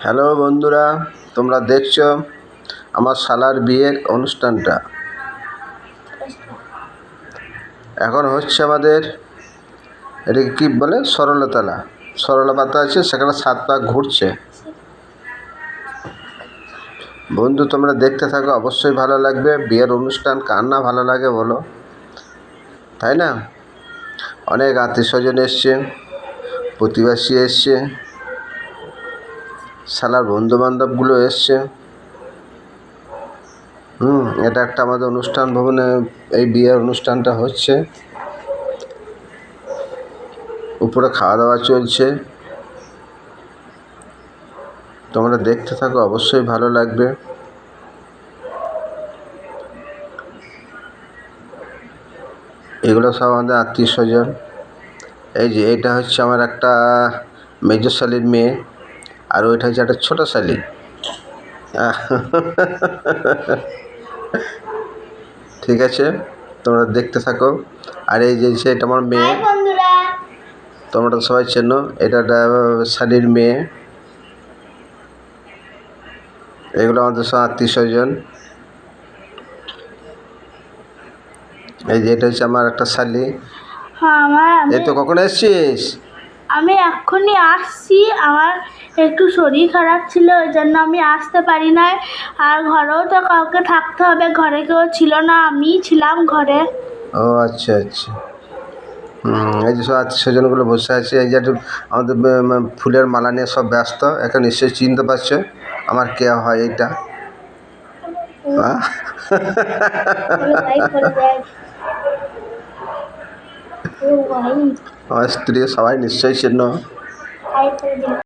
Hello বন্ধুরা, তোমরা দেখছো আমার শালার বিয়ের অনুষ্ঠানটা। এখন হচ্ছে আমাদের এটাকে কী বলে, সরলতলা। সরলা পাতা আছে, সেখানে 7 পাক ঘুরছে। বন্ধু, তোমরা দেখতে থাকো, অবশ্যই ভালো লাগবে। বিয়ের অনুষ্ঠান কার না ভালো লাগে বলো, তাই না? অনেক আত্মীয় স্বজন এসছে, প্রতিবেশী এসছে, শালার বন্ধুবান্ধবগুলো এসছে। এটা একটা আমাদের অনুষ্ঠান ভবনে এই বিয়ের অনুষ্ঠানটা হচ্ছে। উপরে খাওয়া দাওয়া চলছে, তোমরা দেখতে থাকো, অবশ্যই ভালো লাগবে। এগুলো সব আমাদের আত্মীয় স্বজন। এই যে এটা হচ্ছে আমার একটা মেজো শালির মেয়ে, আর ওইটা হচ্ছে একটা ছোটো শালি। ঠিক আছে, তোমরা দেখতে থাকো। আর এই যে এটা আমার মেয়ে, তোমরা সবাই চেনো। এটা একটা শালির মেয়ে। এগুলো আমাদের সব আত্মীয় স্বজন। এই যে এটা হচ্ছে আমার একটা শালি। এই তো কখন এসছিস? আমি এক্ষুনি আসছি। আমার একটু শরীর খারাপ ছিল, ওই জন্য আমি আসতে পারি নাই। আর ঘরেও তো কাউকে থাকতে হবে, ঘরে কেউ ছিল না, আমিই ছিলাম ঘরে। ও আচ্ছা আচ্ছা। এই যে সব আত্মীয় স্বজনগুলো বসে আছে। এই যে আমাদের ফুলের মালা নিয়ে সব ব্যস্ত। এখন নিশ্চয়ই চিনতে পারছো আমার কে হয় এইটা। আমার স্ত্রী, সবাই নিশ্চয়ই চিনো।